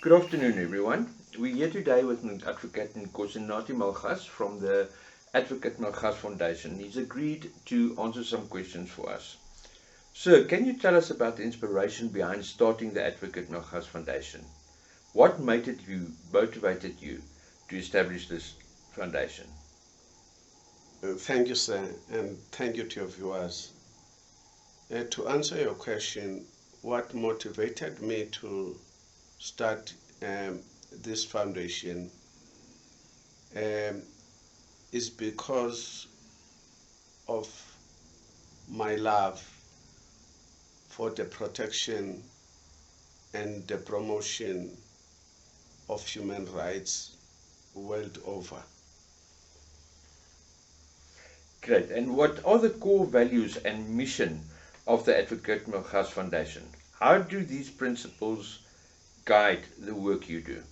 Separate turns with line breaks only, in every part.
Good afternoon, everyone. We're here today with Advocate Nkosinathi Malgas from the Advocate Malgas Foundation. He's agreed to answer some questions for us. Sir, can you tell us about the inspiration behind starting the Advocate Malgas Foundation? What motivated you to establish this foundation?
Thank you, sir, and thank you to your viewers. To answer your question, what motivated me to start this foundation um, is because of my love for the protection and the promotion of human rights world over.
Great. And what are the core values and mission of the Advocate Malgas Foundation? How do these principles guide the work you do?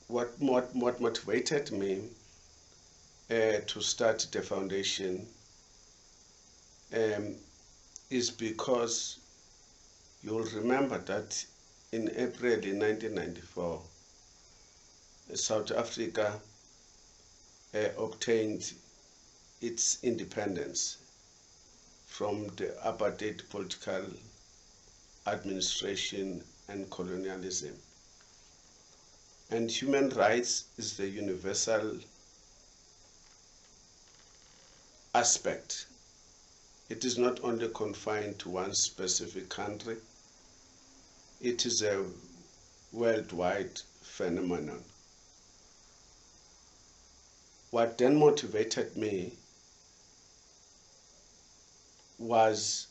What motivated me to start the foundation um, is because you'll remember that in April in 1994, South Africa obtained its independence from the apartheid political administration and colonialism. And human rights is the universal aspect. It is not only confined to one specific country, it is a worldwide phenomenon. What then motivated me was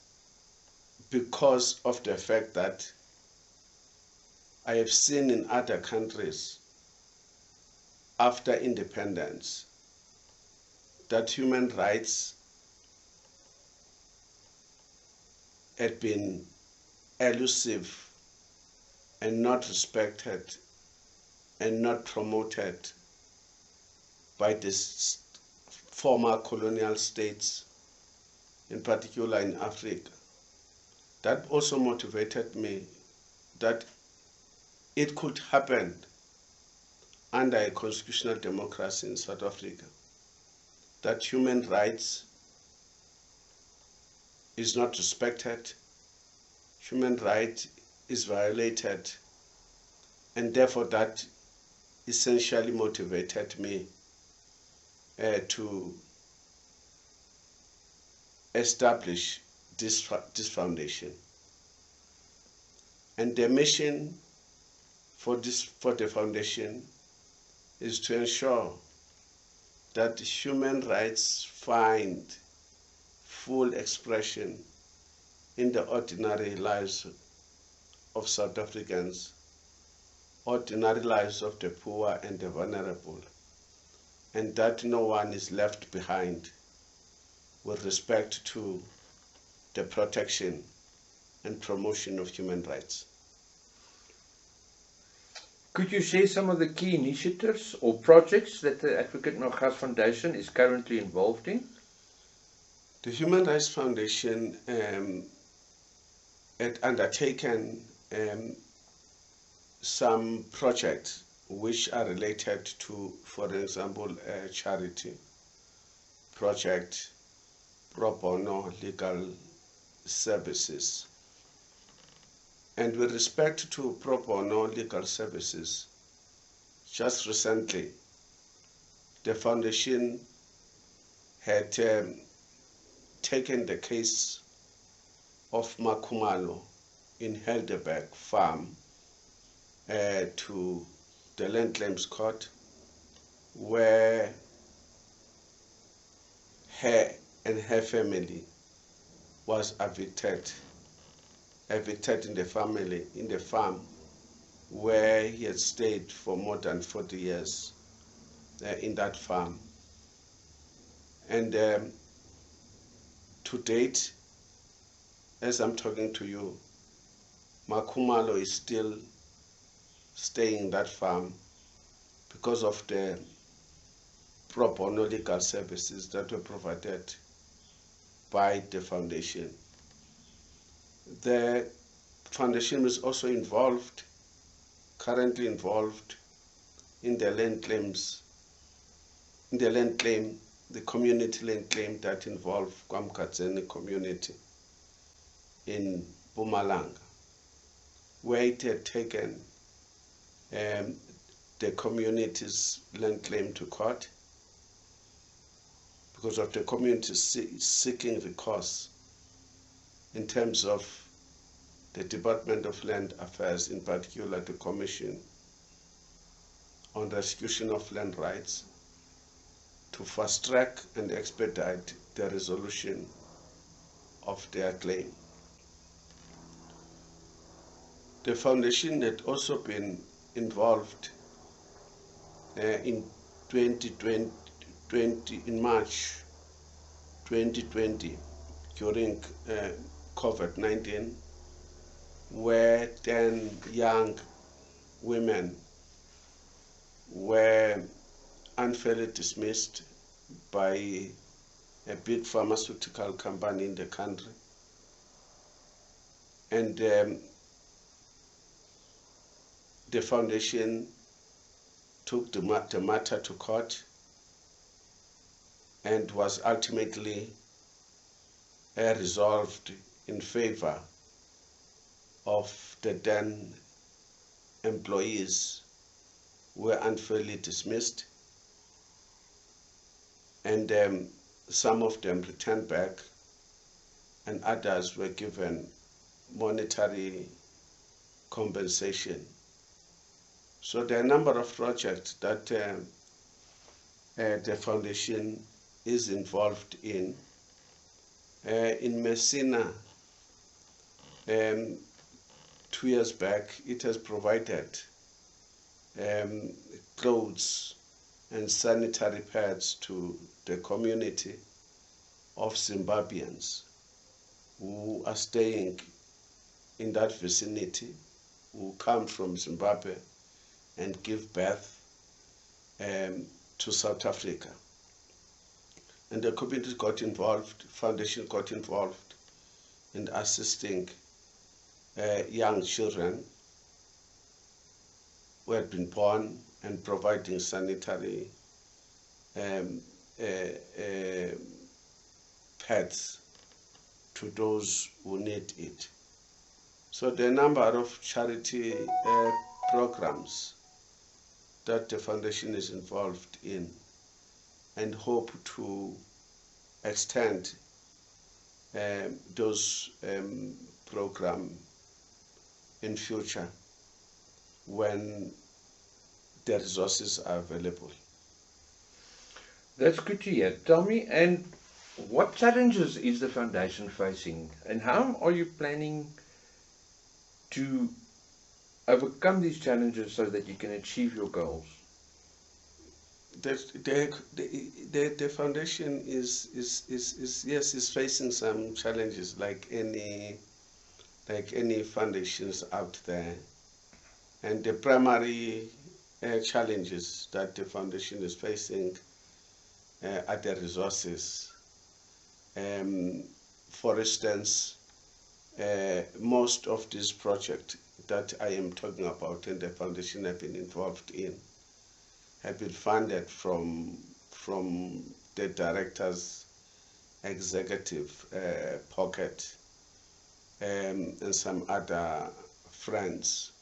because of the fact that I have seen in other countries after independence that human rights had been elusive and not respected and not promoted by the former colonial states, in particular in Africa. That also motivated me that it could happen under a constitutional democracy in South Africa, that human rights is not respected, human right is violated, and therefore that essentially motivated me to establish this foundation. And the mission for the foundation is to ensure that human rights find full expression in the ordinary lives of South Africans, ordinary lives of the poor and the vulnerable, and that no one is left behind with respect to the protection and promotion of human rights.
Could you share some of the key initiatives or projects that the Advocate Malgas Foundation is currently involved in?
The Human Rights Foundation had undertaken some projects which are related to, for example, charity project, pro bono legal services. And with respect to pro bono legal services, just recently, the foundation had taken the case of Makumalo in Helderberg farm to the Land Claims Court, where her and her family was evicted in the farm where he had stayed for more than 40 years in that farm. And to date, as I'm talking to you, Makumalo is still staying in that farm because of the pro bono legal services that were provided by the foundation. The foundation is also currently involved in the land claims, the community land claim that involved KwaMkhatseni community in Mpumalanga, where it had taken the community's land claim to court because of the community seeking recourse in terms of the Department of Land Affairs, in particular the Commission on Restitution of Land Rights, to fast track and expedite the resolution of their claim. The foundation had also been involved in March 2020 during COVID-19, where 10 young women were unfairly dismissed by a big pharmaceutical company in the country. And the foundation took the matter to court and was ultimately resolved in favor of the 10 employees who were unfairly dismissed, and some of them returned back and others were given monetary compensation. So there are a number of projects that the foundation is involved in. In Messina, 2 years back, it has provided clothes and sanitary pads to the community of Zimbabweans who are staying in that vicinity, who come from Zimbabwe and give birth to South Africa. And the community got involved, foundation got involved in assisting young children who had been born and providing sanitary pads to those who need it. So the number of charity programs that the foundation is involved in, and hope to extend those programs in future when the resources are available.
That's good to hear. Tell me, and what challenges is the foundation facing, and how are you planning to overcome these challenges so that you can achieve your goals?
The foundation is facing some challenges like any foundations out there, and the primary challenges that the foundation is facing are the resources. For instance, most of these projects that I am talking about and the foundation have been involved in have been funded from the director's executive pocket and some other friends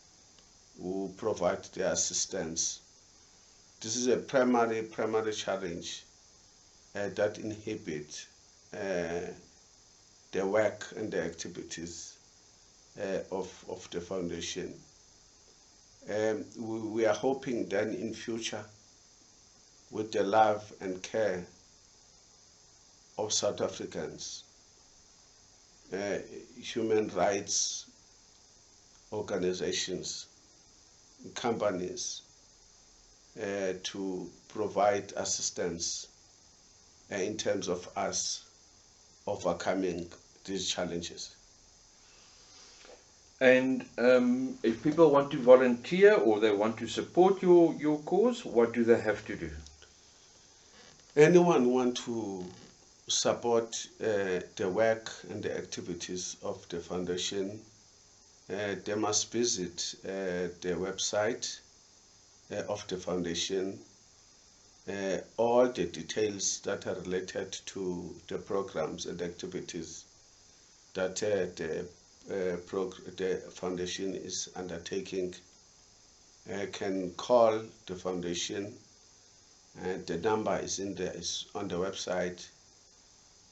who provide their assistance. This is a primary challenge that inhibits the work and the activities of the foundation. We are hoping then in future, with the love and care of South Africans, human rights organizations, companies, to provide assistance in terms of us overcoming these challenges.
And if people want to volunteer or they want to support your cause, what do they have to do?
Anyone want to support the work and the activities of the foundation they must visit the website of the foundation. All the details that are related to the programs and activities that the foundation is undertaking can call the foundation, and the number is on the website,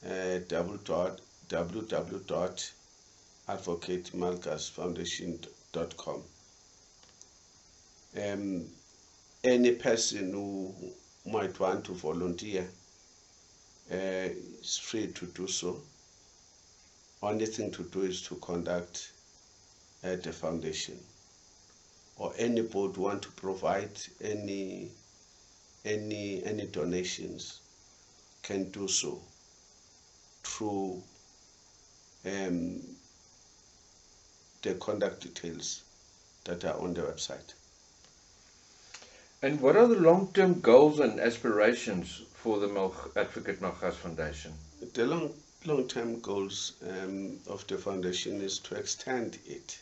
www.advocatemalgasfoundation.com. Any person who might want to volunteer is free to do so. Only thing to do is to contact the foundation, or anybody want to provide any donations can do so through the contact details that are on the website.
And what are the long-term goals and aspirations for the Advocate Malgas Foundation?
The long-term goals of the foundation is to extend it,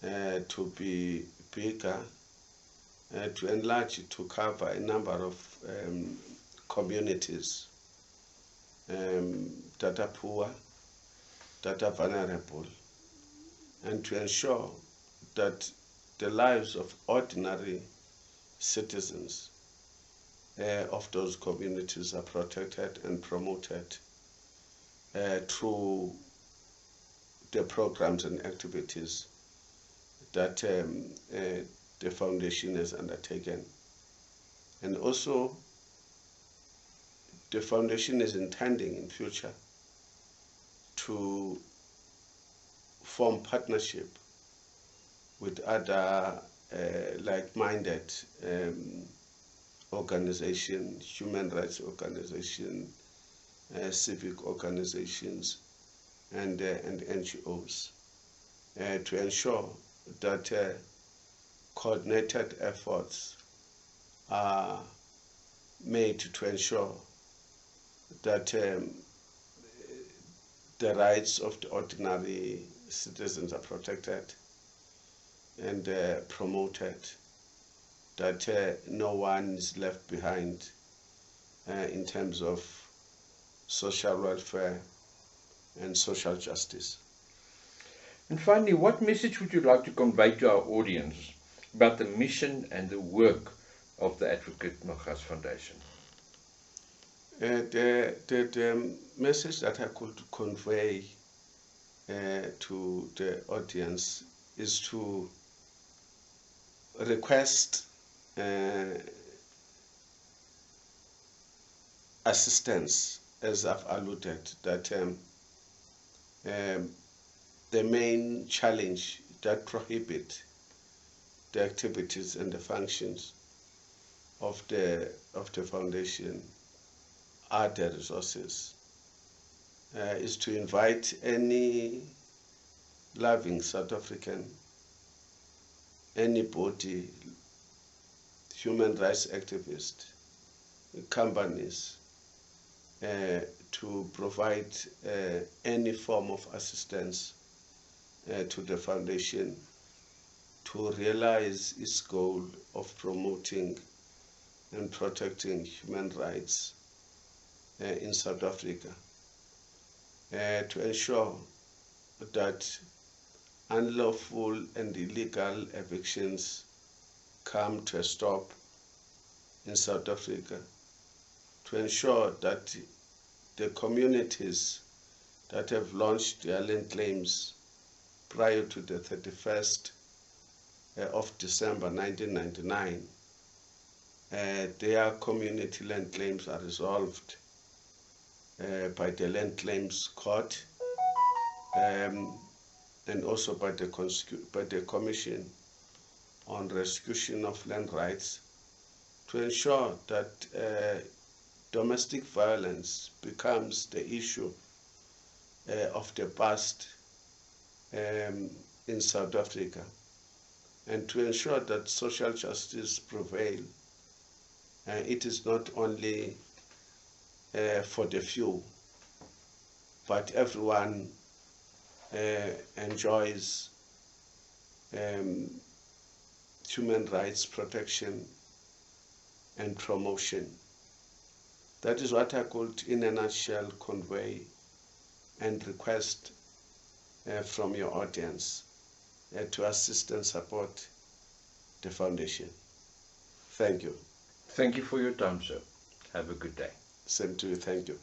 to be bigger, to enlarge it, to cover a number of communities that are poor, that are vulnerable, and to ensure that the lives of ordinary citizens of those communities are protected and promoted through the programs and activities that the foundation has undertaken. And also, the foundation is intending in future to form partnership with other like-minded organizations, human rights organizations, civic organizations, and NGOs to ensure that coordinated efforts are made to ensure that the rights of the ordinary citizens are protected and promoted, that no one is left behind in terms of social welfare and social justice.
And finally, what message would you like to convey to our audience about the mission and the work of the Advocate Malgas Foundation?
The message that I could convey to the audience is to request assistance, as I've alluded, that the main challenge that prohibit the activities and the functions of the foundation are the resources. Is to invite any loving South African, anybody, human rights activist, companies, to provide any form of assistance to the foundation to realize its goal of promoting and protecting human rights in South Africa, to ensure that unlawful and illegal evictions come to a stop in South Africa, to ensure that the communities that have launched their land claims prior to the 31st of December 1999, their community land claims are resolved by the Land Claims Court and also by the Commission on Restitution of Land Rights, to ensure that domestic violence becomes the issue of the past in South Africa, and to ensure that social justice prevail. It is not only for the few, but everyone enjoys human rights protection and promotion. That is what I could, in a nutshell, convey and request from your audience to assist and support the foundation. Thank you.
Thank you for your time, sir. Have a good day.
Same to you. Thank you.